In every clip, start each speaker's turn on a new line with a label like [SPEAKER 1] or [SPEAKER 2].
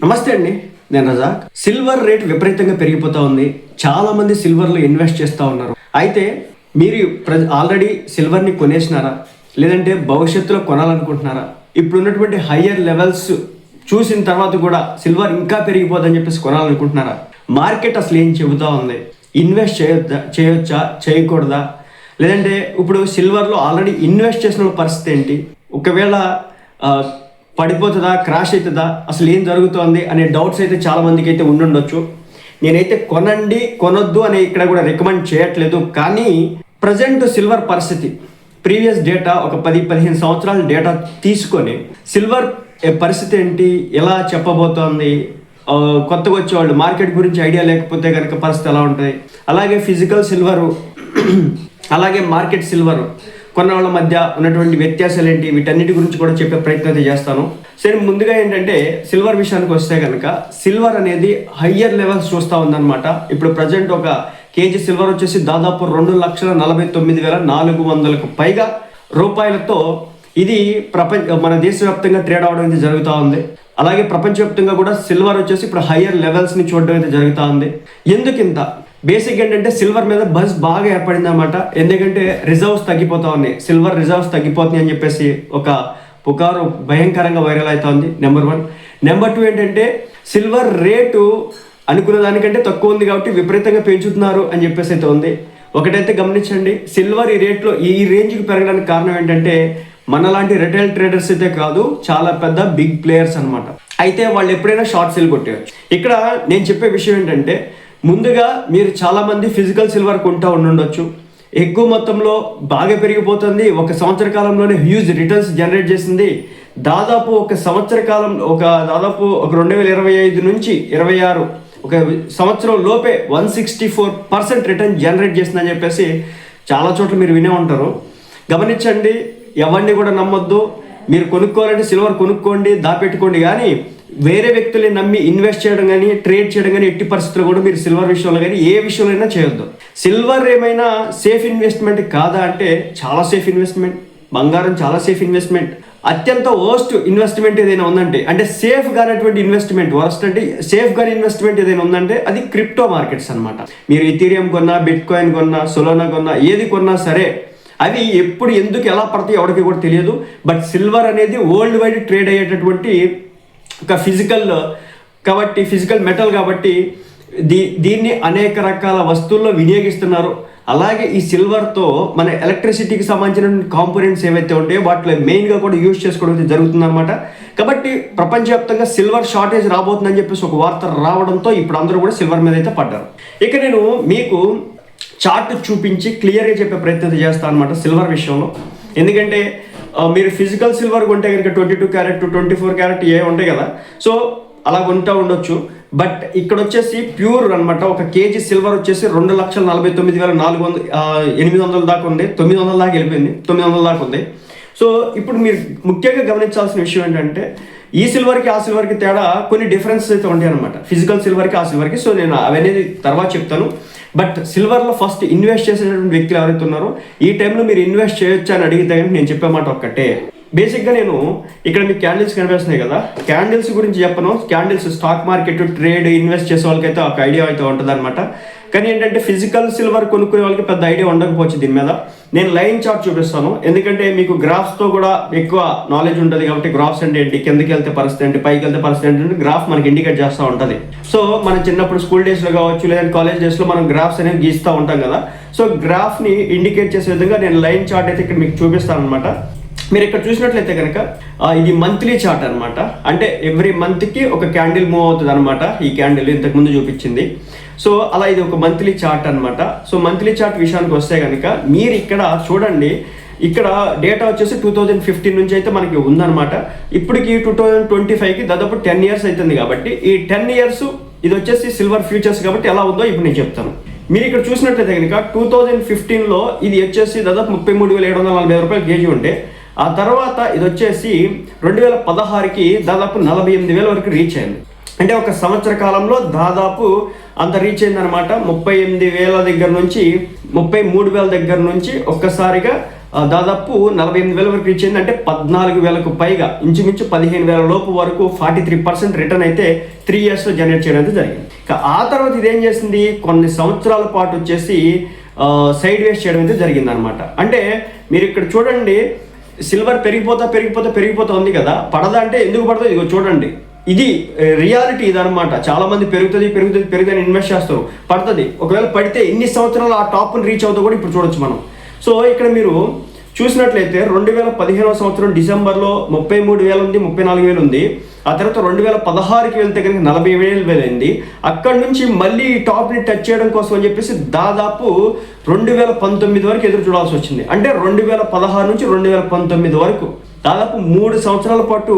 [SPEAKER 1] నమస్తే అండి, నేను రజాక్. సిల్వర్ రేట్ విపరీతంగా పెరిగిపోతా ఉంది. చాలా మంది సిల్వర్లో ఇన్వెస్ట్ చేస్తూ ఉన్నారు. అయితే మీరు ఆల్రెడీ సిల్వర్ని కొనేసినారా, లేదంటే భవిష్యత్తులో కొనాలనుకుంటున్నారా? ఇప్పుడున్నటువంటి హయ్యర్ లెవెల్స్ చూసిన తర్వాత కూడా సిల్వర్ ఇంకా పెరిగిపోదని చెప్పేసి కొనాలనుకుంటున్నారా? మార్కెట్ అసలు ఏం చెబుతా ఉంది? ఇన్వెస్ట్ చేయొచ్చా చేయకూడదా? లేదంటే ఇప్పుడు సిల్వర్లో ఆల్రెడీ ఇన్వెస్ట్ చేసిన పరిస్థితి ఏంటి? ఒకవేళ పడిపోతుందా, క్రాష్ అవుతుందా, అసలు ఏం జరుగుతోంది అనే డౌట్స్ అయితే చాలా మందికి అయితే ఉండుండొచ్చు. నేనైతే కొనండి కొనొద్దు అని ఇక్కడ కూడా రికమెండ్ చేయట్లేదు. కానీ ప్రజెంట్ సిల్వర్ పరిస్థితి, ప్రీవియస్ డేటా ఒక 10-15 సంవత్సరాల డేటా తీసుకొని సిల్వర్ పరిస్థితి ఏంటి, ఎలా చెప్పబోతోంది, కొత్తగా వచ్చేవాళ్ళు మార్కెట్ గురించి ఐడియా లేకపోతే కనుక పరిస్థితి ఎలా ఉంటుంది, అలాగే ఫిజికల్ సిల్వరు అలాగే మార్కెట్ సిల్వరు కొన్న వాళ్ళ మధ్య ఉన్నటువంటి వ్యత్యాసాలు ఏంటి, వీటన్నిటి గురించి కూడా చెప్పే ప్రయత్నం అయితే చేస్తాను. సరే, ముందుగా ఏంటంటే సిల్వర్ విషయానికి వస్తే కనుక సిల్వర్ అనేది హయ్యర్ లెవెల్స్ చూస్తూ ఉందన్నమాట. ఇప్పుడు ప్రజెంట్ ఒక కేజీ సిల్వర్ వచ్చేసి దాదాపు 2,49,400 పైగా రూపాయలతో ఇది మన దేశవ్యాప్తంగా ట్రేడ్ అవడం అయితే జరుగుతూ ఉంది. అలాగే ప్రపంచవ్యాప్తంగా కూడా సిల్వర్ వచ్చేసి ఇప్పుడు హయ్యర్ లెవెల్స్ని చూడడం అయితే జరుగుతూ ఉంది. ఎందుకింత బేసిక్ ఏంటంటే సిల్వర్ మీద బజ్ బాగా ఏర్పడింది అనమాట. ఎందుకంటే రిజర్వ్స్ తగ్గిపోతా ఉన్నాయి, సిల్వర్ రిజర్వ్స్ తగ్గిపోతున్నాయి అని చెప్పేసి ఒక పుకారు భయంకరంగా వైరల్ అవుతుంది. నెంబర్ 1. నెంబర్ 2 ఏంటంటే సిల్వర్ రేటు అనుకున్న దానికంటే తక్కువ ఉంది కాబట్టి విపరీతంగా పెంచుతున్నారు అని చెప్పేసి అయితే ఉంది. ఒకటైతే గమనించండి, సిల్వర్ ఈ రేంజ్కి పెరగడానికి కారణం ఏంటంటే మనలాంటి రిటైల్ ట్రేడర్స్ అయితే కాదు, చాలా పెద్ద బిగ్ ప్లేయర్స్ అనమాట. అయితే వాళ్ళు ఎప్పుడైనా షార్ట్ సేల్ కొట్టేయచ్చు. ఇక్కడ నేను చెప్పే విషయం ఏంటంటే, ముందుగా మీరు చాలామంది ఫిజికల్ సిల్వర్ కొంటూ ఉండొచ్చు. ఎక్కువ మొత్తంలో బాగా పెరిగిపోతుంది. ఒక సంవత్సర కాలంలోనే హ్యూజ్ రిటర్న్స్ జనరేట్ చేసింది. దాదాపు ఒక సంవత్సర కాలం దాదాపు 2025 నుంచి 26 ఒక సంవత్సరం లోపే 164% రిటర్న్ జనరేట్ చేసిందని చెప్పేసి చాలా చోట్ల మీరు వినే ఉంటారు. గమనించండి, ఎవరిని కూడా నమ్మొద్దు. మీరు కొనుక్కోవాలంటే సిల్వర్ కొనుక్కోండి, దాపెట్టుకోండి. కానీ వేరే వ్యక్తుల్ని నమ్మి ఇన్వెస్ట్ చేయడం కానీ ట్రేడ్ చేయడం కానీ ఎట్టి పరిస్థితుల్లో కూడా మీరు సిల్వర్ విషయంలో కానీ ఏ విషయంలో చేయొద్దు. సిల్వర్ ఏమైనా సేఫ్ ఇన్వెస్ట్మెంట్ కాదా అంటే చాలా సేఫ్ ఇన్వెస్ట్మెంట్. బంగారం చాలా సేఫ్ ఇన్వెస్ట్మెంట్. అత్యంత వర్స్ట్ ఇన్వెస్ట్మెంట్ ఏదైనా ఉందంటే, అంటే సేఫ్ గానటువంటి ఇన్వెస్ట్మెంట్, వర్స్ట్ అంటే సేఫ్ గాని ఇన్వెస్ట్మెంట్ ఏదైనా ఉందంటే అది క్రిప్టో మార్కెట్స్ అనమాట. మీరు ఇథీరియం కొన్నా, బిట్ కాయిన్ కొన్నా, సొలోనా కొన్నా, ఏది కొన్నా సరే అవి ఎప్పుడు ఎందుకు ఎలా పడతాయి ఎవరికి కూడా తెలియదు. బట్ సిల్వర్ అనేది వరల్డ్ వైడ్ ట్రేడ్ అయ్యేటటువంటి ఒక ఫిజికల్ మెటల్ కాబట్టి దీన్ని అనేక రకాల వస్తువుల్లో వినియోగిస్తున్నారు. అలాగే ఈ సిల్వర్తో మన ఎలక్ట్రిసిటీకి సంబంధించిన కాంపోనెంట్స్ ఏవైతే ఉంటాయో వాటిలో మెయిన్గా కూడా యూజ్ చేసుకోవడం జరుగుతుంది అనమాట. కాబట్టి ప్రపంచవ్యాప్తంగా సిల్వర్ షార్టేజ్ రాబోతుందని చెప్పేసి ఒక వార్త రావడంతో ఇప్పుడు అందరూ కూడా సిల్వర్ మీద అయితే పడ్డారు. ఇక నేను మీకు చార్ట్ చూపించి క్లియర్గా చెప్పే ప్రయత్నం చేస్తాను అనమాట సిల్వర్ విషయంలో. ఎందుకంటే మీరు ఫిజికల్ సిల్వర్ కొంటే కనుక 22 క్యారెట్ 24 క్యారెట్ ఏ ఉంటాయి కదా, సో అలా కొంటూ ఉండొచ్చు. బట్ ఇక్కడ వచ్చేసి ప్యూర్ అనమాట. ఒక కేజీ సిల్వర్ వచ్చేసి 2,49,800 దాకా ఉంది. 900 దాకా వెళ్ళిపోయింది, 900 దాకా ఉంది. సో ఇప్పుడు మీరు ముఖ్యంగా గమనించాల్సిన విషయం ఏంటంటే, ఈ సిల్వర్కి ఆ సిల్వర్కి తేడా కొన్ని డిఫరెన్సెస్ అయితే ఉంటాయి అనమాట, ఫిజికల్ సిల్వర్కి ఆ సిల్వర్కి. సో నేను అవన్నీ తర్వాత చెప్తాను. బట్ సిల్వర్లో ఫస్ట్ ఇన్వెస్ట్ చేసేటటువంటి వ్యక్తులు ఎవరైతే ఉన్నారో ఈ టైంలో మీరు ఇన్వెస్ట్ చేయొచ్చా అని అడిగితే నేను చెప్పే మాట ఒక్కటే. బేసిక్గా నేను ఇక్కడ మీకు క్యాండిల్స్ కనిపిస్తున్నాయి కదా, క్యాండిల్స్ గురించి చెప్పను. Candles stock market trade invest చేసే వాళ్ళకైతే ఒక ఐడియా అయితే ఉంటుంది అనమాట. కానీ ఏంటంటే ఫిజికల్ సిల్వర్ కొనుక్కునే వాళ్ళకి పెద్ద ఐడియా ఉండకపోవచ్చు దీని మీద. నేను లైన్ చార్ట్ చూపిస్తాను, ఎందుకంటే మీకు గ్రాఫ్స్తో కూడా ఎక్కువ నాలెడ్జ్ ఉంటుంది కాబట్టి గ్రాఫ్స్ అంటే ఏంటి, కిందకి వెళ్తే పరిస్థితి ఏంటి, పైకి వెళ్తే పరిస్థితి ఏంటంటే గ్రాఫ్ మనకి ఇండికేట్ చేస్తూ ఉంటుంది. సో మనం చిన్నప్పుడు స్కూల్ డేస్లో కావచ్చు, లేదంటే కాలేజ్ డేస్లో మనం గ్రాఫ్స్ అనేవి గీస్తూ ఉంటాం కదా. సో గ్రాఫ్ని ఇండికేట్ చేసే విధంగా నేను లైన్ చార్ట్ అయితే ఇక్కడ మీకు చూపిస్తాను అనమాట. మీరు ఇక్కడ చూసినట్లయితే కనుక ఇది మంత్లీ చార్ట్ అనమాట. అంటే ఎవ్రీ మంత్కి ఒక క్యాండిల్ మూవ్ అవుతుంది అనమాట. ఈ క్యాండిల్ ఇంతకుముందు చూపించింది. సో అలా ఇది ఒక మంత్లీ చార్ట్ అనమాట. సో మంత్లీ చార్ట్ విషయానికి వస్తే కనుక మీరు ఇక్కడ చూడండి, ఇక్కడ డేటా వచ్చేసి 2015 నుంచి అయితే మనకి ఉందన్నమాట. ఇప్పటికి 2025కి దాదాపు 10 years అవుతుంది. కాబట్టి ఈ 10 years ఇది వచ్చేసి సిల్వర్ ఫ్యూచర్స్ కాబట్టి ఎలా ఉందో ఇప్పుడు నేను చెప్తాను. మీరు ఇక్కడ చూసినట్లయితే కనుక 2015లో ఇది వచ్చేసి దాదాపు 33,740 రూపాయలు కేజీ ఉంటే, ఆ తర్వాత ఇది వచ్చేసి 2016కి దాదాపు 48,000 వరకు రీచ్ అయింది. అంటే ఒక సంవత్సర కాలంలో దాదాపు అంత రీచ్ అయిందనమాట. 38,000 దగ్గర నుంచి 33,000 దగ్గర నుంచి ఒక్కసారిగా దాదాపు 48,000 వరకు రీచ్ అయింది. అంటే 14,000కు పైగా, ఇంచుమించు 15,000 లోపు వరకు 43% రిటర్న్ అయితే 3 ఇయర్స్లో జనరేట్ చేయడం అయితే జరిగింది. ఆ తర్వాత ఇదేం చేసింది, కొన్ని సంవత్సరాల పాటు వచ్చేసి సైడ్ వేస్ చేయడం అయితే జరిగింది అనమాట. అంటే మీరు ఇక్కడ చూడండి, సిల్వర్ పెరిగిపోతా ఉంది కదా, పడదా అంటే ఎందుకు పడదు, ఇదిగో చూడండి, ఇది రియాలిటీ ఇదనమాట. చాలా మంది పెరుగుతుంది ఇన్వెస్ట్ చేస్తారు, పడుతుంది. ఒకవేళ పడితే ఎన్ని సంవత్సరాలు ఆ టాప్ని రీచ్ అవుతుందో కూడా ఇప్పుడు చూడొచ్చు మనం. సో ఇక్కడ మీరు చూసినట్లయితే 2015వ సంవత్సరం డిసెంబర్లో 33,000 ఉంది, 34,000 ఉంది. ఆ తర్వాత 2016కి వెళ్తే కనుక 40,000 అయింది. అక్కడ నుంచి మళ్ళీ టాప్ని టచ్ చేయడం కోసం అని చెప్పేసి దాదాపు 2019 వరకు ఎదురు చూడాల్సి వచ్చింది. అంటే 2016 నుంచి 2019 వరకు దాదాపు 3 సంవత్సరాల పాటు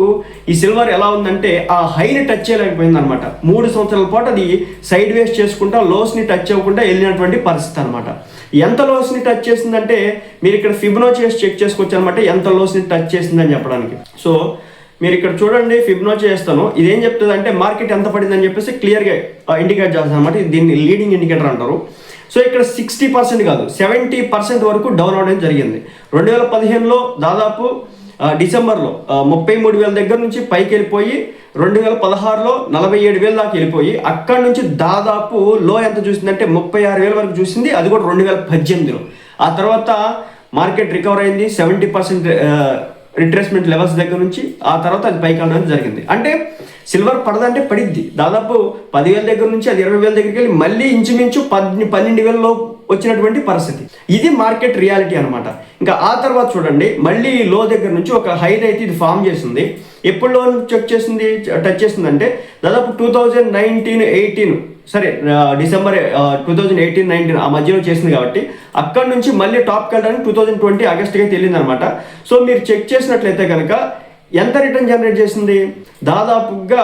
[SPEAKER 1] ఈ సిల్వర్ ఎలా ఉందంటే ఆ హైని టచ్ చేయలేకపోయింది అనమాట. 3 సంవత్సరాల పాటు అది సైడ్ వేస్ చేసుకుంటా లోస్ని టచ్ అవ్వకుండా వెళ్ళినటువంటి పరిస్థితి అనమాట. ఎంత లోస్ని టచ్ చేసిందంటే మీరు ఇక్కడ ఫిబొనాచి చెక్ చేసుకోవచ్చు అనమాట, ఎంత లోస్ని టచ్ చేసిందని చెప్పడానికి. సో మీరు ఇక్కడ చూడండి, ఫిబొనాచి చేస్తాను, ఇదేం చెప్తుంది అంటే మార్కెట్ ఎంత పడిందని చెప్పేసి క్లియర్గా ఇండికేట్ చేస్తాను అనమాట. దీన్ని లీడింగ్ ఇండికేటర్ అంటారు. సో ఇక్కడ 60% కాదు 70% వరకు డౌన్ అవడం జరిగింది. 2015లో దాదాపు డిసెంబర్లో 33,000 దగ్గర నుంచి పైకి వెళ్ళిపోయి 2016లో 47,000 దాకా వెళ్ళిపోయి అక్కడ నుంచి దాదాపు లో ఎంత చూసిందంటే 36,000 వరకు చూసింది. అది కూడా 2018లో. ఆ తర్వాత మార్కెట్ రికవర్ అయింది 70% రిట్రేస్మెంట్ లెవెల్స్ దగ్గర నుంచి. ఆ తర్వాత అది పైకి వెళ్ళడం జరిగింది. అంటే సిల్వర్ పడదంటే పడిద్ది. దాదాపు 10,000 దగ్గర నుంచి అది 20,000 దగ్గరికి వెళ్ళి మళ్ళీ ఇంచుమించు 12,000లో వచ్చినటువంటి పరిస్థితి. ఇది మార్కెట్ రియాలిటీ అనమాట. ఇంకా ఆ తర్వాత చూడండి, మళ్ళీ లో దగ్గర నుంచి ఒక హైట్ అయితే ఇది ఫామ్ చేసింది. ఎప్పుడు లో టచ్ చేసిందంటే దాదాపు 2019-18 సరే డిసెంబర్ 2018-19 ఆ మధ్యలో చేసింది కాబట్టి అక్కడ నుంచి మళ్ళీ టాప్కి వెళ్ళడానికి 2020 ఆగస్ట్కి అయితే వెళ్ళింది అనమాట. సో మీరు చెక్ చేసినట్లయితే కనుక ఎంత రిటర్న్ జనరేట్ చేసింది, దాదాపుగా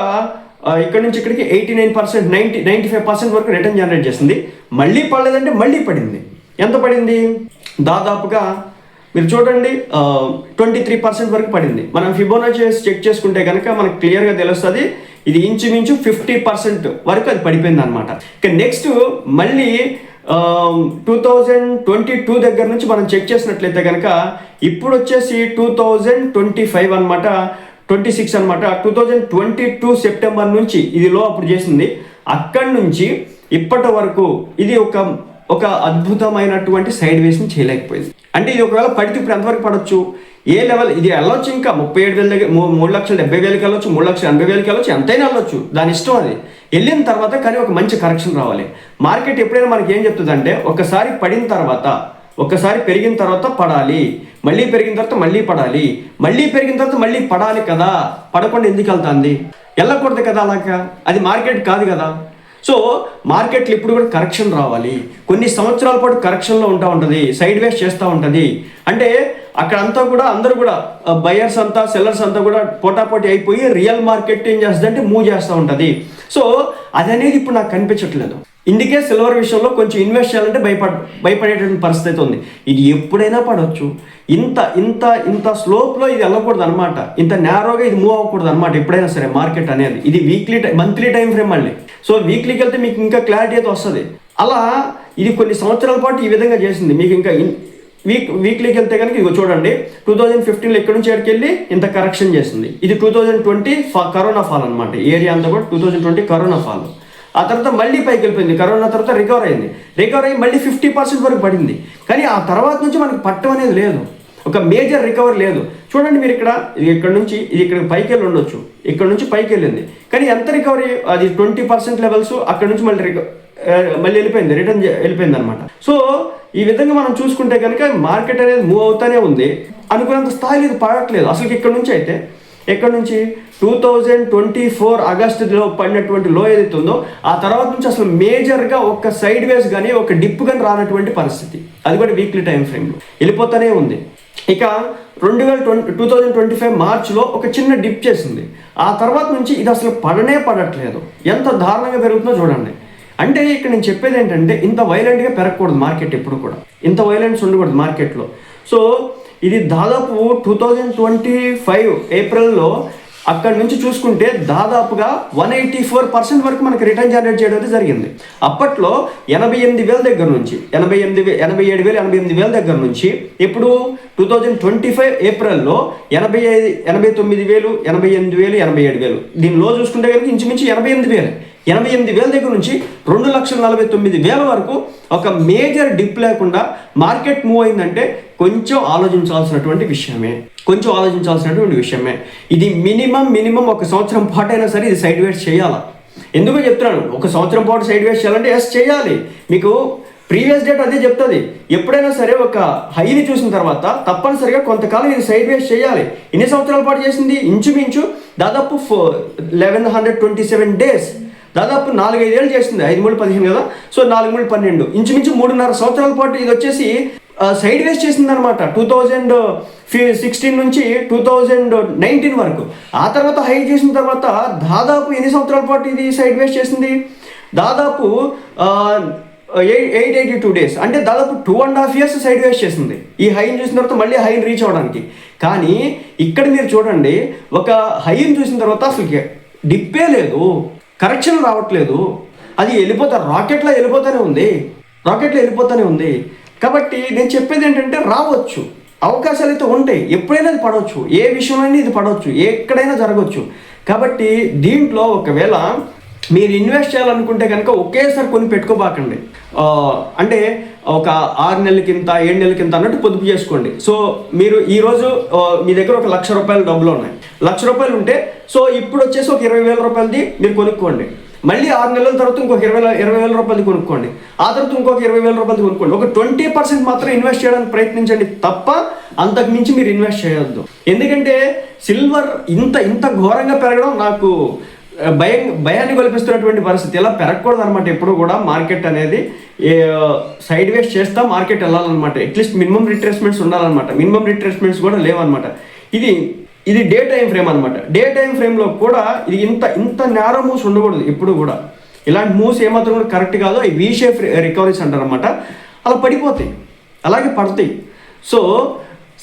[SPEAKER 1] ఇక్కడ నుంచి ఇక్కడికి 89%, 95% వరకు రిటర్న్ జనరేట్ చేసింది. మళ్ళీ పడలేదంటే మళ్ళీ పడింది. ఎంత పడింది, దాదాపుగా మీరు చూడండి 23% వరకు పడింది. మనం ఫిబొనాచి చెక్ చేసుకుంటే కనుక మనకు క్లియర్గా తెలుస్తుంది, ఇది ఇంచుమించు 50% వరకు అది పడిపోయింది అనమాట. ఇక నెక్స్ట్ మళ్ళీ 2022 దగ్గర నుంచి మనం చెక్ చేసినట్లయితే కనుక ఇప్పుడు వచ్చేసి 2025 అనమాట, 26 అనమాట. 2022 సెప్టెంబర్ నుంచి ఇది లో అప్పుడు చేసింది. అక్కడి నుంచి ఇప్పటి వరకు ఇది ఒక అద్భుతమైనటువంటి సైడ్ వేస్ని చేయలేకపోయింది. అంటే ఇది ఒకవేళ పడితే ఇప్పుడు ఎంతవరకు పడవచ్చు, ఏ లెవెల్ ఇది వెళ్ళొచ్చు, ఇంకా 37,000 దగ్గర 3,70,000కి వెళ్ళొచ్చు, 3,80,000కి వెళ్ళొచ్చు, ఎంతైనా వెళ్ళొచ్చు, దాని ఇష్టం. అది వెళ్ళిన తర్వాత కానీ ఒక మంచి కరెక్షన్ రావాలి. మార్కెట్ ఎప్పుడైనా మనకి ఏం చెప్తుంది అంటే ఒకసారి పడిన తర్వాత, ఒకసారి పెరిగిన తర్వాత పడాలి, మళ్ళీ పెరిగిన తర్వాత మళ్ళీ పడాలి, మళ్ళీ పెరిగిన తర్వాత మళ్ళీ పడాలి కదా, పడకుండా ఎందుకు వెళ్తుంది, వెళ్ళకూడదు కదా, అలాగా అది మార్కెట్ కాదు కదా. సో మార్కెట్లో ఇప్పుడు కూడా కరెక్షన్ రావాలి. కొన్ని సంవత్సరాల పాటు కరెక్షన్లో ఉంటుంది, సైడ్ వేస్ చేస్తూ ఉంటుంది. అంటే అక్కడంతా కూడా అందరూ కూడా బయర్స్ అంతా సెల్లర్స్ అంతా కూడా పోటాపోటీ అయిపోయి రియల్ మార్కెట్ ఏం చేస్తుంది అంటే మూవ్ చేస్తూ ఉంటుంది. సో అది అనేది ఇప్పుడు నాకు కనిపించట్లేదు. ఇందుకే సిల్వర్ విషయంలో కొంచెం ఇన్వెస్ట్ చేయాలంటే భయపడేటువంటి పరిస్థితి ఉంది. ఇది ఎప్పుడైనా పడవచ్చు. ఇంత స్లోప్లో ఇది వెళ్ళకూడదు అనమాట, ఇంత నేరోగా ఇది మూవ్ అవ్వకూడదు అనమాట ఎప్పుడైనా సరే మార్కెట్ అనేది. ఇది మంత్లీ టైం ఫ్రేమ్ మళ్ళీ. సో వీక్లీకి వెళ్తే మీకు ఇంకా క్లారిటీ అయితే వస్తుంది. అలా ఇది కొన్ని సంవత్సరాల పాటు ఈ విధంగా చేసింది. మీకు ఇంకా వీక్లీకి వెళ్తే కనుక ఇదిగో చూడండి, 2015లో ఎక్కడి నుంచి ఎక్కడికి వెళ్ళి ఇంత కరెక్షన్ చేసింది. ఇది 2020 కరోనా ఫాల్ అనమాట. ఏరియా అంతా కూడా 2020 కరోనా ఫాల్. ఆ తర్వాత మళ్ళీ పైకి వెళ్ళిపోయింది, కరోనా తర్వాత రికవర్ అయ్యి మళ్ళీ 50% వరకు పడింది. కానీ ఆ తర్వాత నుంచి మనకి పట్టం అనేది లేదు, ఒక మేజర్ రికవర్ లేదు. చూడండి మీరు ఇక్కడ నుంచి ఇది ఇక్కడ పైకి వెళ్ళి ఉండొచ్చు, ఇక్కడ నుంచి పైకి వెళ్ళింది, కానీ ఎంత రికవరీ, అది 20% లెవెల్స్. అక్కడ నుంచి మళ్ళీ వెళ్ళిపోయింది, రిటర్న్ వెళ్ళిపోయింది అనమాట. సో ఈ విధంగా మనం చూసుకుంటే కనుక మార్కెట్ అనేది మూవ్ అవుతానే ఉంది. అనుకున్నంత స్థాయిలో ఇది పడట్లేదు అసలు. ఎక్కడ నుంచి 2024 ఆగస్టులో పడినటువంటి లో ఏదైతే ఉందో ఆ తర్వాత నుంచి అసలు మేజర్గా ఒక సైడ్ వేస్ కానీ ఒక డిప్ కానీ రానటువంటి పరిస్థితి. అది కూడా వీక్లీ టైం ఫ్రేమ్లో వెళ్ళిపోతూనే ఉంది. ఇక 2025 మార్చిలో ఒక చిన్న డిప్ చేసింది. ఆ తర్వాత నుంచి ఇది అసలు పడట్లేదు. ఎంత దారుణంగా పెరుగుతుందో చూడండి. అంటే ఇక్కడ నేను చెప్పేది ఏంటంటే ఇంత వైలెంట్గా పెరగకూడదు మార్కెట్, ఎప్పుడు కూడా ఇంత వైలెన్స్ ఉండకూడదు మార్కెట్లో. సో ఇది దాదాపు 2025 ఏప్రిల్లో అక్కడ నుంచి చూసుకుంటే దాదాపుగా 184% వరకు మనకి రిటర్న్ జనరేట్ చేయడం అయితే జరిగింది. అప్పట్లో 88,000 దగ్గర నుంచి 87,000 దగ్గర నుంచి ఇప్పుడు 2025 ఏప్రిల్లో 89,000, 88,000, 87,000 దీనిలో చూసుకుంటే కనుక ఇంచుమించి 88,000 దగ్గర నుంచి 2,49,000 వరకు ఒక మేజర్ డిప్ లేకుండా మార్కెట్ మూవ్ అయిందంటే కొంచెం ఆలోచించాల్సినటువంటి విషయమే. ఇది మినిమం ఒక సంవత్సరం పాటు అయినా సరే ఇది సైడ్ వేస్ చేయాలా. ఎందుకో చెప్తున్నాను, ఒక సంవత్సరం పాటు సైడ్ వేస్ చేయాలంటే చేయాలి. మీకు ప్రీవియస్ డేట్ అదే చెప్తుంది. ఎప్పుడైనా సరే ఒక హైని చూసిన తర్వాత తప్పనిసరిగా కొంతకాలం ఇది సైడ్ వేస్ చేయాలి. ఎన్ని సంవత్సరాల పాటు చేసింది? ఇంచుమించు దాదాపు 1127 డేస్, దాదాపు 4-5 ఏళ్ళు చేసింది. 5 3 15 కదా, సో 4 3 12, ఇంచుమించు 3.5 సంవత్సరాల పాటు ఇది వచ్చేసి సైడ్ వేస్ చేసింది అనమాట. 2016 నుంచి 2019 వరకు. ఆ తర్వాత హై చేసిన తర్వాత దాదాపు ఎన్ని సంవత్సరాల పాటు ఇది సైడ్ వేస్ చేసింది? దాదాపు 882 డేస్, అంటే దాదాపు 2.5 years సైడ్ వేస్ చేసింది ఈ హైని చూసిన తర్వాత మళ్ళీ హైని రీచ్ అవ్వడానికి. కానీ ఇక్కడ మీరు చూడండి, ఒక హైని చూసిన తర్వాత అసలు డిప్పే లేదు, కరెక్షన్ రావట్లేదు, అది రాకెట్లో వెళ్ళిపోతూనే ఉంది. కాబట్టి నేను చెప్పేది ఏంటంటే రావచ్చు, అవకాశాలు అయితే ఉంటాయి, ఎప్పుడైనా అది పడవచ్చు, ఏ విషయంలోనే ఇది పడవచ్చు, ఎక్కడైనా జరగవచ్చు. కాబట్టి దీంట్లో ఒకవేళ మీరు ఇన్వెస్ట్ చేయాలనుకుంటే కనుక ఒకేసారి కొని పెట్టుకోబాకండి. అంటే ఒక 6 నెలలకింత 7 నెలలకింత అన్నట్టు పొదుపు చేసుకోండి. సో మీరు ఈరోజు మీ దగ్గర ఒక ₹1,00,000 డబ్బులు ఉన్నాయి, ₹1,00,000 ఉంటే సో ఇప్పుడు వచ్చేసి ఒక ₹20,000 మీరు కొనుక్కోండి. మళ్ళీ 6 నెలల తర్వాత ఇంకొక ₹20,000 కొనుక్కోండి. ఆ తర్వాత ఇంకొక ₹20,000 కొనుక్కోండి. ఒక 20% మాత్రం ఇన్వెస్ట్ చేయడానికి ప్రయత్నించండి తప్ప అంతకు మించి మీరు ఇన్వెస్ట్ చేయొద్దు. ఎందుకంటే సిల్వర్ ఇంత ఘోరంగా పెరగడం నాకు భయాన్ని కల్పిస్తున్నటువంటి పరిస్థితి. ఇలా పెరగకూడదు అనమాట. ఎప్పుడు కూడా మార్కెట్ అనేది సైడ్ వేస్ చేస్తా మార్కెట్ వెళ్ళాలన్నమాట. అట్లీస్ట్ మినిమం రిట్రేస్మెంట్స్ ఉండాలన్నమాట. మినిమం రిట్రేస్మెంట్స్ కూడా లేవన్నమాట. ఇది డే టైం ఫ్రేమ్ అనమాట. డే టైం ఫ్రేమ్లో కూడా ఇది ఇంత నేరో మూవ్స్ ఉండకూడదు ఎప్పుడు కూడా. ఇలాంటి మూవ్స్ ఏమాత్రం కూడా కరెక్ట్ కాదు. ఈ వీ షేప్ రికవరీస్ అంటారు అనమాట. అలా పడిపోతాయి, అలాగే పడతాయి. సో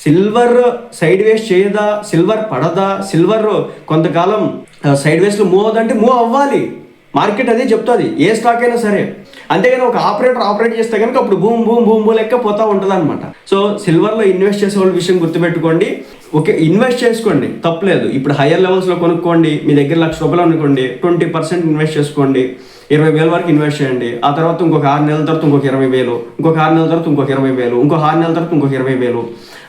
[SPEAKER 1] సిల్వర్ సైడ్ వేస్ చేయదా, సిల్వర్ పడదా, సిల్వర్ కొంతకాలం సైడ్ వేస్లో మూవ్ అవుతుందంటే మూవ్ అవ్వాలి. మార్కెట్ అదే చెప్తుంది, ఏ స్టాక్ అయినా సరే. అంతేగాని ఒక ఆపరేట్ చేస్తే కనుక అప్పుడు భూమ్ భూమ్ భూమ్ భూ లెక్క పోతా ఉంటుంది అనమాట. సో సిల్వర్లో ఇన్వెస్ట్ చేసే వాళ్ళ విషయం గుర్తుపెట్టుకోండి. ఓకే, ఇన్వెస్ట్ చేసుకోండి, తప్పలేదు. ఇప్పుడు హయ్యర్ లెవెల్స్లో కొనుక్కోండి. మీ దగ్గర ₹1,00,000 అనుకోండి, 20% ఇన్వెస్ట్ చేసుకోండి. 20,000 వరకు ఇన్వెస్ట్ చేయండి. ఆ తర్వాత ఇంకొక 6 నెలల తర్వాత ఇంకొక 20,000, ఇంకొక 6 నెలల తర్వాత ఇంకొక 20,000, ఇంకొక 6 నెలల తర్వాత ఇంకొక 20,000.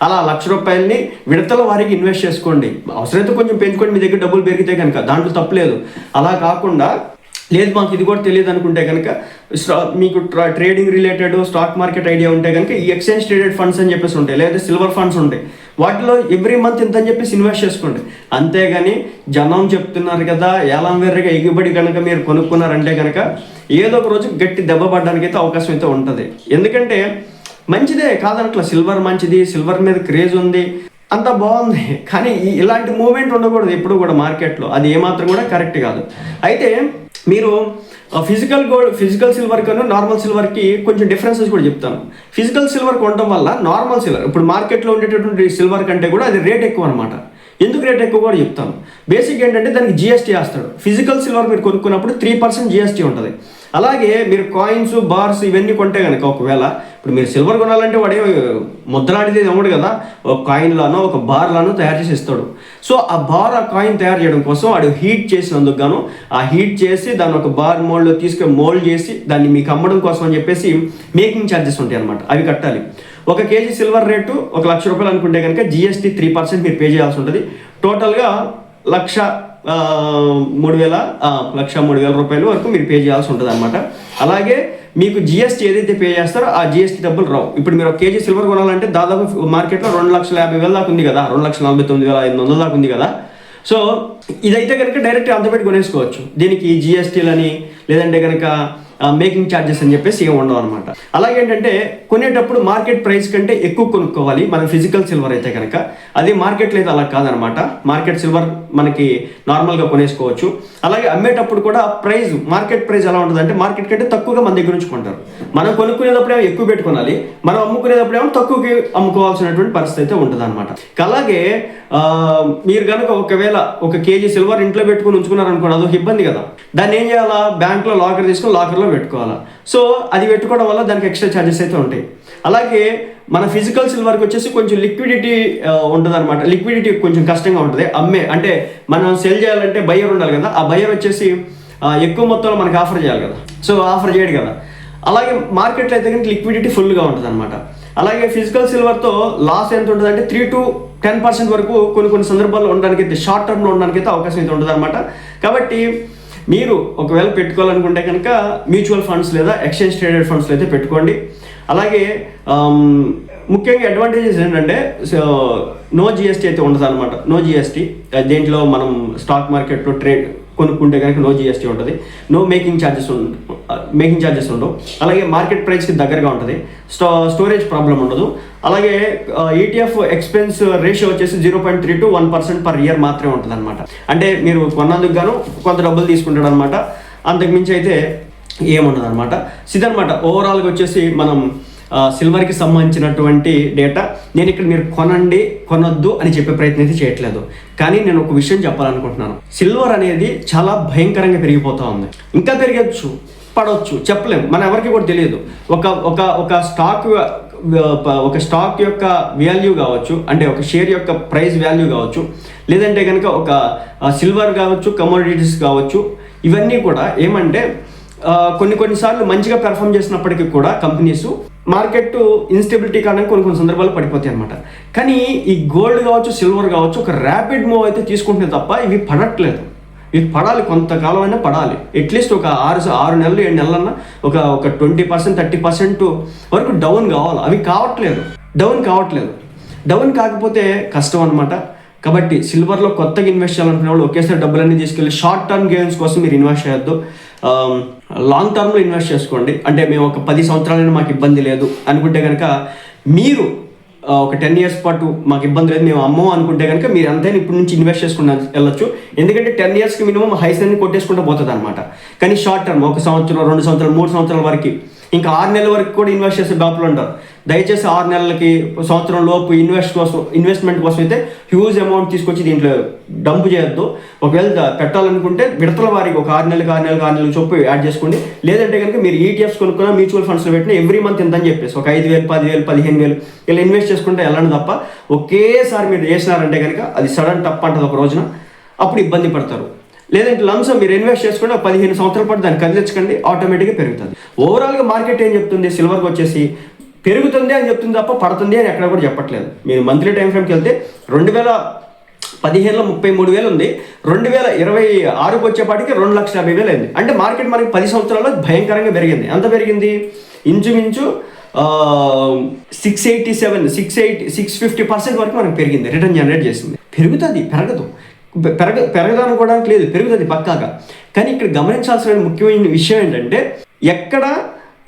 [SPEAKER 1] అలా ₹1,00,000 విడతల వారికి ఇన్వెస్ట్ చేసుకోండి. అవసరమైతే కొంచెం పెంచుకోండి, మీ దగ్గర డబ్బులు పెరిగితే కనుక, దాంట్లో తప్పలేదు. అలా కాకుండా లేదు మాకు ఇది కూడా తెలియదు అనుకుంటే కనుక మీకు trading related stock market idea ఉంటే కనుక ఈ ఎక్స్చేంజ్ ట్రేడెడ్ ఫండ్స్ అని చెప్పేసి ఉంటాయి, లేదా సిల్వర్ ఫండ్స్ ఉంటాయి. వాటిలో ఎవ్రీ మంత్ ఇంత అని చెప్పేసి ఇన్వెస్ట్ చేసుకోండి. అంతేగాని జనం చెప్తున్నారు కదా ఏలం వేర్రగా ఎగుబడి కనుక మీరు కొనుక్కున్నారంటే కనుక ఏదో ఒక రోజు గట్టి దెబ్బ పడడానికి అయితే అవకాశం అయితే ఉంటుంది. ఎందుకంటే మంచిదే కాదనట్లా, సిల్వర్ మంచిది, సిల్వర్ మీద క్రేజ్ ఉంది, అంతా బాగుంది. కానీ ఇలాంటి మూవ్మెంట్ ఉండకూడదు ఎప్పుడు కూడా మార్కెట్లో. అది ఏమాత్రం కూడా కరెక్ట్ కాదు. అయితే మీరు ఫిజికల్ సిల్వర్ కన్నా నార్మల్ సిల్వర్కి కొంచెం డిఫరెన్సెస్ కూడా చెప్తాను. ఫిజికల్ సిల్వర్ కొనడం వల్ల నార్మల్ సిల్వర్ ఇప్పుడు మార్కెట్లో ఉండేటటువంటి సిల్వర్ కంటే కూడా అది రేట్ ఎక్కువ అనమాట. ఎందుకు రేట్ ఎక్కువ కూడా చెప్తాను. బేసిక్ ఏంటంటే దానికి జిఎస్టీ వేస్తాడు. ఫిజికల్ సిల్వర్ మీరు కొనుక్కున్నప్పుడు 3% జిఎస్టీ ఉంటుంది. అలాగే మీరు కాయిన్స్, బార్స్ ఇవన్నీ కొంటే కనుక ఒకవేళ ఇప్పుడు మీరు సిల్వర్ కొనాలంటే వాడే ముద్రలాంటిది అమ్మడు కదా, ఒక కాయిన్లానో ఒక బార్లానో తయారు చేసి ఇస్తాడు. సో ఆ బార్ ఆ కాయిన్ తయారు చేయడం కోసం వాడు హీట్ చేసినందుకు గాను ఆ హీట్ చేసి దాన్ని ఒక బార్ మోల్డ్లో తీసుకొని మోల్డ్ చేసి దాన్ని మీకు అమ్మడం కోసం అని చెప్పేసి మేకింగ్ ఛార్జెస్ ఉంటాయి అనమాట, అవి కట్టాలి. 1 కేజీ సిల్వర్ రేటు ₹1,00,000 అనుకుంటే కనుక జిఎస్టీ 3% మీరు పే చేయాల్సి ఉంటుంది. టోటల్గా ₹1,03,000 వరకు మీరు పే చేయాల్సి ఉంటుంది అనమాట. అలాగే మీకు జిఎస్టీ ఏదైతే పే చేస్తారో ఆ జిఎస్టీ డబ్బులు రావు. ఇప్పుడు మీరు 1 కేజీ సిల్వర్ కొనాలంటే దాదాపు మార్కెట్లో 2,50,000 దాకా ఉంది కదా, 2,49,500 దాకా ఉంది కదా. సో ఇదైతే కనుక డైరెక్ట్ అంత పెట్టి కొనేసుకోవచ్చు. దీనికి జిఎస్టీలని లేదంటే కనుక మేకింగ్ ఛార్జెస్ అని చెప్పేసి ఏమి ఉండవు అనమాట. అలాగే ఏంటంటే కొనేటప్పుడు మార్కెట్ ప్రైస్ కంటే ఎక్కువ కొనుక్కోవాలి మనం ఫిజికల్ సిల్వర్ అయితే కనుక. అది మార్కెట్లో అయితే అలా కాదనమాట. మార్కెట్ సిల్వర్ మనకి నార్మల్గా కొనేసుకోవచ్చు. అలాగే అమ్మేటప్పుడు కూడా ప్రైస్ మార్కెట్ ప్రైస్ ఎలా ఉంటుంది అంటే మార్కెట్ కంటే తక్కువగా మన దగ్గర నుంచి కొంటారు. మనం కొనుక్కునేటప్పుడు ఏమో ఎక్కువ పెట్టుకోవాలి, మనం అమ్ముకునేటప్పుడు ఏమో తక్కువకి అమ్ముకోవాల్సినటువంటి పరిస్థితి అయితే ఉంటుంది అనమాట. అలాగే మీరు కనుక ఒకవేళ 1 కేజీ సిల్వర్ ఇంట్లో పెట్టుకుని ఉంచుకున్నారనుకోండి, అదొక ఇబ్బంది కదా. దాన్ని ఏం చేయాలా, బ్యాంక్లో లాకర్ తీసుకుని లాకర్లో పెట్టుకోవాలా. సో అది పెట్టుకోవడం వల్ల దానికి ఎక్స్ట్రా ఛార్జెస్ అయితే ఉంటాయి. అలాగే మన ఫిజికల్ సిల్వర్కి వచ్చేసి కొంచెం లిక్విడిటీ ఉంటుంది అనమాట. లిక్విడిటీ కొంచెం కష్టంగా ఉంటుంది. అంటే మనం సెల్ చేయాలంటే బయ్యర్ ఉండాలి కదా. ఆ బయ్యర్ వచ్చేసి ఎక్కువ మొత్తంలో మనకి ఆఫర్ చేయాలి కదా. సో ఆఫర్ చేయడు కదా. అలాగే మార్కెట్లో అయితే కనుక లిక్విడిటీ ఫుల్గా ఉంటుంది అనమాట. అలాగే ఫిజికల్ సిల్వర్తో లాస్ ఎంత ఉంటుంది అంటే 3 to 10% వరకు కొన్ని సందర్భాల్లో ఉండడానికి అయితే, షార్ట్ టర్మ్లో ఉండడానికి అయితే అవకాశం అయితే ఉంటుంది అనమాట. కాబట్టి మీరు ఒకవేళ పెట్టుకోవాలనుకుంటే కనుక మ్యూచువల్ ఫండ్స్ లేదా ఎక్స్చేంజ్ ట్రేడెడ్ ఫండ్స్లో అయితే పెట్టుకోండి. అలాగే ముఖ్యంగా అడ్వాంటేజెస్ ఏంటంటే నో జిఎస్టీ అయితే ఉండదు అనమాట. నో జిఎస్టీ దేంట్లో మనం స్టాక్ మార్కెట్లో ట్రేడ్ కొనుక్కుంటే కనుక నో జిఎస్టీ ఉంటుంది. నో మేకింగ్ ఛార్జెస్ ఉండవు. అలాగే మార్కెట్ ప్రైస్కి దగ్గరగా ఉంటుంది. స్టోరేజ్ ప్రాబ్లం ఉండదు. అలాగే ETF ఎక్స్పెన్స్ రేషియో వచ్చేసి 0.3 to 1% పర్ ఇయర్ మాత్రమే ఉంటుంది అనమాట. అంటే మీరు కొన్నందుకు గాను కొంత డబ్బులు తీసుకుంటాడు అనమాట. అంతకుమించి అయితే ఏముండదు అనమాట. ఇదనమాట ఓవరాల్గా వచ్చేసి మనం సిల్వర్కి సంబంధించినటువంటి డేటా. నేను ఇక్కడ మీరు కొనొద్దు అని చెప్పే ప్రయత్నం అయితే చేయట్లేదు. కానీ నేను ఒక విషయం చెప్పాలనుకుంటున్నాను. సిల్వర్ అనేది చాలా భయంకరంగా పెరిగిపోతూ ఉంది. ఇంకా పెరగచ్చు, పడవచ్చు, చెప్పలేము. మన ఎవరికి కూడా తెలియదు. ఒక స్టాక్ యొక్క వాల్యూ కావచ్చు, అంటే ఒక షేర్ యొక్క ప్రైస్ వాల్యూ కావచ్చు, లేదంటే కనుక ఒక సిల్వర్ కావచ్చు, కమోడిటీస్ కావచ్చు, ఇవన్నీ కూడా ఏమంటే కొన్నిసార్లు మంచిగా పెర్ఫామ్ చేసినప్పటికీ కూడా కంపెనీస్ మార్కెట్ ఇన్స్టెబిలిటీ కారణంగా కొన్ని సందర్భాలు పడిపోతాయి అనమాట. కానీ ఈ గోల్డ్ కావచ్చు, సిల్వర్ కావచ్చు ఒక ర్యాపిడ్ మూవ్ అయితే తీసుకుంటే తప్ప ఇవి పడట్లేదు. ఇవి పడాలి, కొంతకాలం అయినా పడాలి. అట్లీస్ట్ ఒక 6 నెలలు 7 నెలలన్నా ఒక 20% 30% వరకు డౌన్ కావాలి. అవి డౌన్ కాకపోతే కష్టం అనమాట. కాబట్టి సిల్వర్లో కొత్తగా ఇన్వెస్ట్ చేయాలనుకునే వాళ్ళు ఒకేసారి డబ్బులన్నీ తీసుకెళ్ళి షార్ట్ టర్మ్ గెయిన్స్ కోసం మీరు ఇన్వెస్ట్ చేయొద్దు. లాంగ్ టర్మ్లో ఇన్వెస్ట్ చేసుకోండి. అంటే మేము ఒక 10 సంవత్సరాలైనా మాకు ఇబ్బంది లేదు అనుకుంటే కనుక, మీరు ఒక 10 years పాటు మాకు ఇబ్బంది లేదు మేము అమ్మో అనుకుంటే కనుక మీరు అంతైనా ఇప్పటి నుంచి ఇన్వెస్ట్ చేసుకుని వెళ్ళొచ్చు. ఎందుకంటే 10 yearsకి మినిమం హైస్ అన్ని కొట్టేసుకుంటూ పోతుంది అనమాట. కానీ షార్ట్ టర్మ్ 1 సంవత్సరం 2 సంవత్సరాలు 3 సంవత్సరాల వరకు, ఇంకా 6 నెలల వరకు కూడా ఇన్వెస్ట్ చేసే బ్యాపులు ఉంటారు. దయచేసి 6 నెలలకి సంవత్సరం లోపు ఇన్వెస్ట్మెంట్ కోసం అయితే హ్యూజ్ అమౌంట్ తీసుకొచ్చి దీంట్లో డంప్ చేయొద్దు. ఒకవేళ పెట్టాలనుకుంటే విడతల వారికి ఒక 6 నెలలు చొప్పు యాడ్ చేసుకోండి. లేదంటే కనుక మీరు ETFs కొనుక్కున్న మ్యూచువల్ ఫండ్స్లో పెట్టిన ఎవ్రీ మంత్ ఎంత అని చెప్పేసి ఒక 5,000 10,000 15,000 ఇలా ఇన్వెస్ట్ చేసుకుంటే వెళ్ళండి తప్ప ఒకేసారి మీరు చేసినారంటే కనుక అది సడన్ టప్ అంటుంది ఒక రోజున, అప్పుడు ఇబ్బంది పడతారు. లేదంటే లంసం మీరు ఇన్వెస్ట్ చేసుకుంటే 15 సంవత్సరాల పాటు దాన్ని కదిలించకండి, ఆటోమేటిక్గా పెరుగుతుంది. ఓవరాల్గా మార్కెట్ ఏం చెప్తుంది, సిల్వర్కి వచ్చేసి పెరుగుతుంది అని చెప్తుంది తప్ప పడుతుంది అని ఎక్కడ కూడా చెప్పట్లేదు. మీరు మంత్లీ టైం ఫ్రేమ్కి వెళ్తే 2015లో 33,000 ఉంది, 2026కి వచ్చేపాటికి 2,50,000 అయింది. అంటే మార్కెట్ మనకి 10 సంవత్సరాల్లో భయంకరంగా పెరిగింది. ఎంత పెరిగింది? ఇంచుమించు 650% వరకు మనకు పెరిగింది, రిటర్న్ జనరేట్ చేసింది. పెరుగుతుంది, పెరగదనుకోవడానికి లేదు, పెరుగుతుంది పక్కాగా. కానీ ఇక్కడ గమనించాల్సిన ముఖ్యమైన విషయం ఏంటంటే ఎక్కడ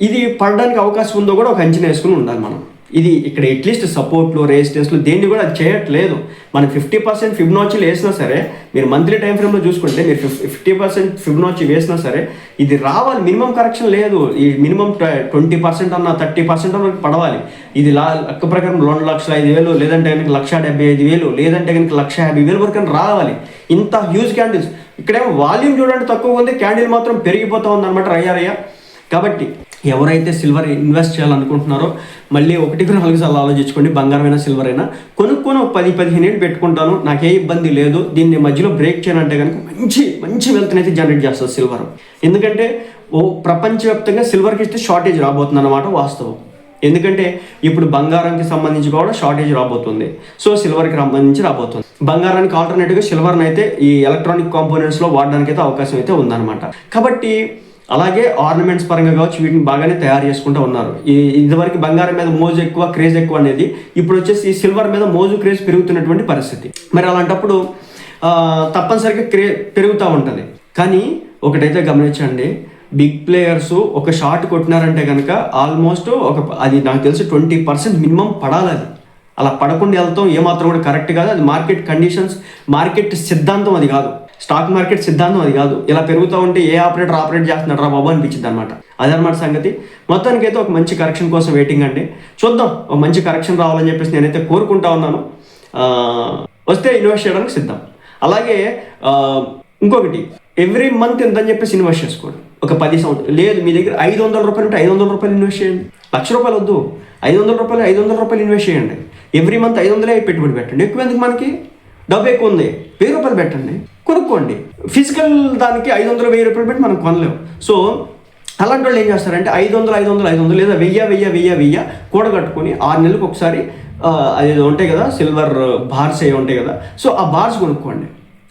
[SPEAKER 1] ఇది పడడానికి అవకాశం ఉందో కూడా ఒక అంచనా వేసుకుని ఉండాలి మనం. ఇది ఇక్కడ అట్లీస్ట్ సపోర్ట్లు రెసిస్టెన్స్లు దేన్ని కూడా అది చేయట్లేదు. మనం 50% ఫిబొనాచీలు వేసినా సరే, మీరు మంత్లీ టైం ఫ్రేమ్లో చూసుకుంటే మీరు 50% ఫిబొనాచీ వేసినా సరే ఇది రావాలి. మినిమం కరెక్షన్ లేదు. ఈ మినిమం 20% అన్న 30% వరకు పడవాలి. ఇది లెక్క ప్రకారం 2,05,000 లేదంటే కనుక 1,75,000 లేదంటే కనుక 1,50,000 వరకు రావాలి. ఇంత హ్యూజ్ క్యాండిల్స్. ఇక్కడేమో వాల్యూమ్ చూడండి తక్కువ ఉంది, క్యాండిల్ మాత్రం పెరిగిపోతూ ఉంది అనమాట రయ్యా. కాబట్టి ఎవరైతే సిల్వర్ ఇన్వెస్ట్ చేయాలనుకుంటున్నారో మళ్ళీ 1-4 సార్లు ఆలోచించుకోండి. బంగారమైనా సిల్వర్ అయినా కొనుక్కొని 10-15 ఏళ్ళు పెట్టుకుంటాను, నాకే ఇబ్బంది లేదు, దీన్ని మధ్యలో బ్రేక్ చేయాలంటే కనుక మంచి వెల్త్ అయితే జనరేట్ చేస్తుంది సిల్వర్. ఎందుకంటే ప్రపంచవ్యాప్తంగా సిల్వర్కి ఇస్తే షార్టేజ్ రాబోతుంది అన్నమాట వాస్తవం. ఎందుకంటే ఇప్పుడు బంగారానికి సంబంధించి కూడా షార్టేజ్ రాబోతుంది. సో సిల్వర్కి సంబంధించి రాబోతుంది. బంగారానికి ఆల్టర్నేటివ్గా సిల్వర్ని అయితే ఈ ఎలక్ట్రానిక్ కాంపోనెంట్స్లో వాడడానికి అయితే అవకాశం అయితే ఉందన్నమాట. కాబట్టి అలాగే ఆర్నమెంట్స్ పరంగా కావచ్చు వీటిని బాగానే తయారు చేసుకుంటూ ఉన్నారు. ఇదివరకు బంగారం మీద మోజు ఎక్కువ, క్రేజ్ ఎక్కువ అనేది ఇప్పుడు వచ్చేసి సిల్వర్ మీద మోజు క్రేజ్ పెరుగుతున్నటువంటి పరిస్థితి. మరి అలాంటప్పుడు తప్పనిసరిగా పెరుగుతూ ఉంటుంది. కానీ ఒకటైతే గమనించండి, బిగ్ ప్లేయర్స్ ఒక షాట్ కొట్టినారంటే కనుక ఆల్మోస్ట్ అది నాకు తెలిసి 20% మినిమం పడాలి. అది అలా పడకుండా వెళ్తాం ఏమాత్రం కూడా కరెక్ట్ కాదు. అది మార్కెట్ కండిషన్స్, మార్కెట్ సిద్ధాంతం అది కాదు, స్టాక్ మార్కెట్ సిద్ధాంతం అది కాదు. ఇలా పెరుగుతూ ఉంటే ఏ ఆపరేట్ చేస్తున్నాడు రా బాబు అనిపించింది అనమాట. అదనమాట సంగతి. మొత్తానికి అయితే ఒక మంచి కరెక్షన్ కోసం వెయిటింగ్ అండి. చూద్దాం, ఒక మంచి కరెక్షన్ రావాలని చెప్పేసి నేనైతే కోరుకుంటా ఉన్నాను. వస్తే ఇన్వెస్ట్ చేయడానికి సిద్ధం. అలాగే ఇంకొకటి, ఎవ్రీ మంత్ ఎంత అని చెప్పేసి ఇన్వెస్ట్ చేసుకోండి. ఒక 10 సంవత్సరాలు లేదు, మీ దగ్గర 500 రూపాయలు ఉంటే 500 రూపాయలు ఇన్వెస్ట్ చేయండి. ₹1,00,000 వద్దు, 500 రూపాయలు ఇన్వెస్ట్ చేయండి. ఎవ్రీ మంత్ 500 పెట్టుబడి పెట్టండి. ఎక్కువ ఎందుకు, మనకి డబ్బు ఎక్కువ ఉంది, ₹1,000 పెట్టండి, కొనుక్కోండి. ఫిజికల్ దానికి 500, ₹1,000 పెట్టి మనం కొనలేము. సో అలాంటి వాళ్ళు ఏం చేస్తారంటే 500 లేదా 1000 కూడగట్టుకొని 6 నెలలకు ఒకసారి అది ఉంటాయి కదా, సిల్వర్ బార్స్ అవి ఉంటాయి కదా, సో ఆ బార్స్ కొనుక్కోండి.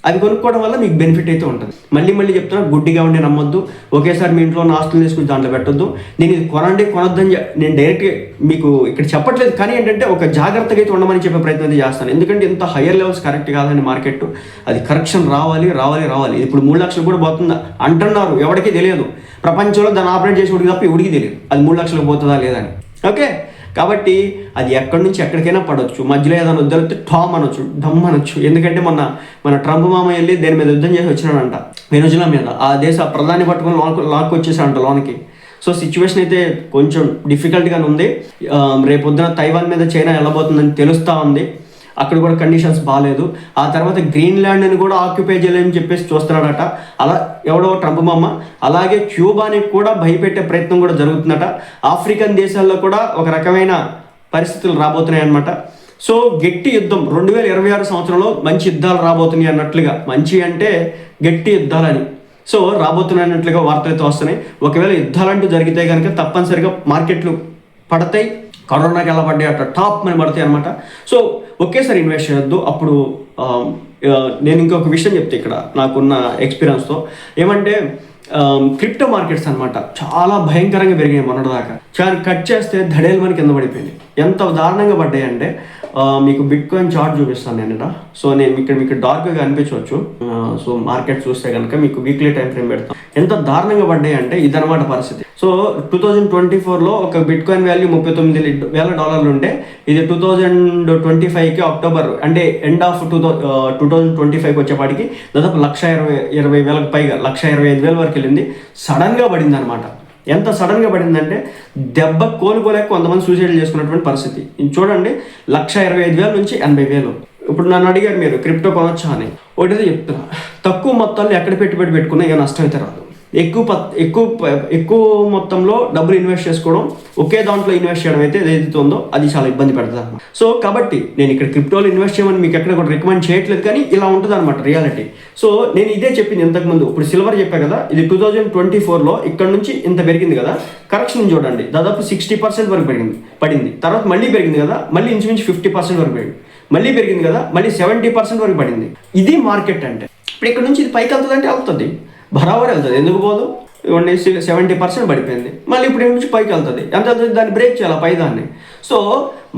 [SPEAKER 1] అది కొనుక్కోవడం వల్ల మీకు బెనిఫిట్ అయితే ఉంటుంది. మళ్ళీ చెప్తున్నా, గుడ్డిగా ఉండి నమ్మొద్దు. ఒకేసారి మీ ఇంట్లో ఉన్న ఆస్తులు తీసుకుని దాంట్లో పెట్టొద్దు. నేను ఇది కొనొద్దని నేను డైరెక్ట్గా మీకు ఇక్కడ చెప్పట్లేదు, కానీ ఏంటంటే ఒక జాగ్రత్తగా అయితే ఉండమని చెప్పే ప్రయత్నం అయితే చేస్తాను. ఎందుకంటే ఇంత హయ్యర్ లెవెల్స్ కరెక్ట్ కాదని మార్కెట్, అది కరెక్షన్ రావాలి. ఇప్పుడు 3 లక్షలు కూడా పోతుందా అంటున్నారు, ఎవరికీ తెలియదు. ప్రపంచంలో దాన్ని ఆపరేట్ చేసి ఉడికి తప్ప ఎవరికి తెలియదు అది 3 లక్షలకు పోతుందా లేదని. ఓకే, కాబట్టి అది ఎక్కడి నుంచి ఎక్కడికైనా పడవచ్చు. మధ్యలో ఏదైనా వద్దలితే టామ్ అనొచ్చు, డమ్ అనొచ్చు. ఎందుకంటే మన ట్రంప్ మామ వెళ్ళి దేని మీద యుద్ధం చేసి వచ్చినాడంట, వెనుజులా మీద. ఆ దేశ ప్రధాని పట్టుకుని లాక్ వచ్చేసాడంట లోనికి. సో సిచ్యువేషన్ అయితే కొంచెం డిఫికల్ట్గానే ఉంది. రేపొద్దున తైవాన్ మీద చైనా వెళ్ళబోతుందని తెలుస్తూ ఉంది. అక్కడ కూడా కండిషన్స్ బాగాలేదు. ఆ తర్వాత గ్రీన్లాండ్ని కూడా ఆక్యుపై చేయలేని చెప్పేసి చూస్తున్నాడట. అలా ఎవడో ట్రంప్ మామ. అలాగే క్యూబాని కూడా భయపెట్టే ప్రయత్నం కూడా జరుగుతుందట. ఆఫ్రికన్ దేశాల్లో కూడా ఒక రకమైన పరిస్థితులు రాబోతున్నాయి అన్నమాట. సో గట్టి యుద్ధం 2026 సంవత్సరంలో మంచి యుద్ధాలు రాబోతున్నాయి అన్నట్లుగా, మంచి అంటే గట్టి యుద్ధాలని సో రాబోతున్నాయి అన్నట్లుగా వార్తలు అయితే వస్తున్నాయి. ఒకవేళ యుద్ధాలంటూ జరిగితే కనుక తప్పనిసరిగా మార్కెట్లు పడతాయి. కరోనాకి ఎలా పడ్డాయి అట్లా టాప్ అని పడతాయి అనమాట. సో ఒకేసారి ఇన్వెస్ట్ చేయొద్దు. అప్పుడు నేను ఇంకొక విషయం చెప్తే ఇక్కడ నాకున్న ఎక్స్పీరియన్స్తో ఏమంటే, క్రిప్టో మార్కెట్స్ అనమాట చాలా భయంకరంగా పెరిగాయి మొన్నటిదాకా. కట్ చేస్తే ధడేలు మనకి కింద పడిపోయింది. ఎంత దారుణంగా పడ్డాయి అంటే, మీకు బిట్ కాయిన్ చార్ట్ చూపిస్తాను నేను ఇక్కడ. సో నేను ఇక్కడ మీకు డార్క్గా అనిపించవచ్చు. సో మార్కెట్ చూస్తే కనుక మీకు వీక్లీ టైం ఫ్రేమ్ పెడతాం. ఎంత దారుణంగా పడ్డాయి అంటే ఇదనమాట పరిస్థితి. సో 2024లో ఒక బిట్ కాయిన్ వాల్యూ $39,000 ఉంటే, ఇది 2025కి అక్టోబర్ అంటే ఎండ్ ఆఫ్ 2025కి వచ్చేపాటికి దాదాపు 1,20,000 పైగా 1,25,000 వరకు వెళ్ళింది. సడన్గా పడింది అనమాట. ఎంత సడన్గా పడిందంటే దెబ్బ కోలుకోలేక కొంతమంది సూసైడ్ చేసుకున్నటువంటి పరిస్థితి. చూడండి, 1,25,000 నుంచి 80,000. ఇప్పుడు నన్ను అడిగారు మీరు క్రిప్టో కొనొచ్చా అని. ఒకటిదే చెప్తున్నా, తక్కువ మొత్తాల్లో ఎక్కడ పెట్టుబడి పెట్టుకున్నా ఏ నష్టం అయితే రాదు. ఎక్కువ మొత్తంలో డబ్బులు ఇన్వెస్ట్ చేసుకోవడం, ఒకే దాంట్లో ఇన్వెస్ట్ చేయడం అయితే ఏదైతే ఉందో అది చాలా ఇబ్బంది పెడుతుంది అనమాట. సో కాబట్టి నేను ఇక్కడ క్రిప్టోలో ఇన్వెస్ట్ చేయమని మీకు ఎక్కడ కూడా రికమెండ్ చేయట్లేదు, కానీ ఇలా ఉంటుంది అనమాట రియాలిటీ. సో నేను ఇదే చెప్పింది ఇంతకుముందు. ఇప్పుడు సిల్వర్ చెప్పా కదా, ఇది 2024లో ఇక్కడ నుంచి ఇంత పెరిగింది కదా, కరెక్షన్ చూడండి దాదాపు 60% వరకు పడింది. తర్వాత మళ్ళీ పెరిగింది కదా, మళ్ళీ ఇంచుమించు 50% వరకు పెరిగింది. మళ్ళీ పెరిగింది కదా, మళ్ళీ 70% వరకు పడింది. ఇది మార్కెట్ అంటే. ఇప్పుడు ఇక్కడ నుంచి ఇది పైకి వెళ్తుంది అంటే వెళ్తుంది, బరాబర్ వెళ్తుంది. ఎందుకు పోదు? ఇవ్వండి, 70% పడిపోయింది. మళ్ళీ ఇప్పుడు నుంచి పైకి వెళ్తుంది. ఎంత వెళ్తుంది? దాన్ని బ్రేక్ చేయాలి పై దాన్ని. సో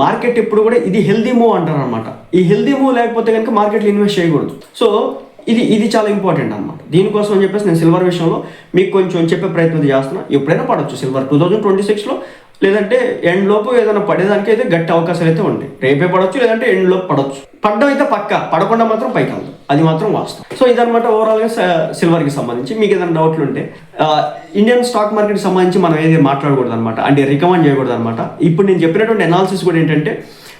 [SPEAKER 1] మార్కెట్ ఇప్పుడు కూడా ఇది హెల్దీ మూవ్ అంటారు అనమాట. ఈ హెల్దీ మూవ్ లేకపోతే కనుక మార్కెట్లో ఇన్వెస్ట్ చేయకూడదు. సో ఇది చాలా ఇంపార్టెంట్ అనమాట. దీనికోసం అని చెప్పేసి నేను సిల్వర్ విషయంలో మీకు కొంచెం చెప్పే ప్రయత్నం చేస్తున్నా. ఎప్పుడైనా పడవచ్చు సిల్వర్ 2026లో, లేదంటే ఎండ్ లోపు ఏదైనా పడేదానికి అయితే గట్టి అవకాశాలు అయితే ఉంటాయి. రేపే పడవచ్చు, లేదంటే ఎండ్ లోపు పడవచ్చు. పడ్డం అయితే పక్క, పడకుండా మాత్రం పైకి వెళ్తాం, అది మాత్రం వాస్తవం. సో ఇదనమాట ఓవరాల్గా సిల్వర్కి సంబంధించి. మీకు ఏదైనా డౌట్లు ఉంటే ఇండియన్ స్టాక్ మార్కెట్కి సంబంధించి మనం ఏది మాట్లాడకూడదు అనమాట, అంటే రికమెండ్ చేయకూడదు అనమాట. ఇప్పుడు నేను చెప్పినటువంటి అనాలిసిస్ కూడా ఏంటంటే,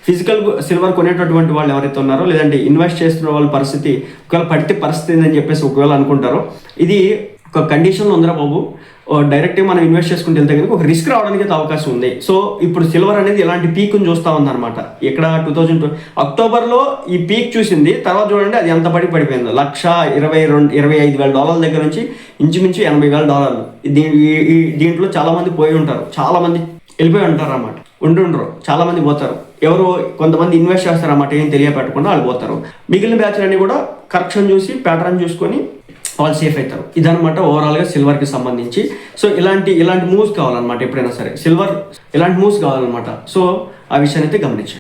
[SPEAKER 1] ఫిజికల్ సిల్వర్ కొనేటటువంటి వాళ్ళు ఎవరైతే ఉన్నారో, లేదంటే ఇన్వెస్ట్ చేస్తున్న వాళ్ళ పరిస్థితి ఒకవేళ పడితే పరిస్థితి ఏందని చెప్పేసి ఒకవేళ అనుకుంటారో, ఇది ఒక కండిషన్లో ఉందిరా బాబు, డైరెక్ట్గా మనం ఇన్వెస్ట్ చేసుకుంటే వెళ్తే కనుక ఒక రిస్క్ రావడానికి అయితే అవకాశం ఉంది. సో ఇప్పుడు సిల్వర్ అనేది ఇలాంటి పీక్ని చూస్తూ ఉందన్నమాట. ఇక్కడ 2020 అక్టోబర్లో ఈ పీక్ చూసింది. తర్వాత చూడండి అది ఎంత పడిపోయింది. $1,25,000 దగ్గర నుంచి ఇంచుమించు $80,000. దీంట్లో చాలామంది పోయి ఉంటారు, చాలామంది వెళ్ళిపోయి ఉంటారు అన్నమాట. ఉంటుండ్రు, చాలామంది పోతారు. ఎవరు కొంతమంది ఇన్వెస్ట్ చేస్తారన్నమాట, ఏం తెలియపెట్టకుండా వాళ్ళు పోతారు. మిగిలిన బ్యాచ్లన్నీ కూడా కరెక్షన్ చూసి ప్యాటర్న్ చూసుకొని వాళ్ళు సేఫ్ అవుతారు. ఇదనమాట ఓవరాల్గా సిల్వర్కి సంబంధించి. సో ఇలాంటి మూవ్స్ కావాలన్నమాట. ఎప్పుడైనా సరే సిల్వర్ ఇలాంటి మూవ్స్ కావాలన్నమాట. సో ఆ విషయాన్ని అయితే గమనించండి.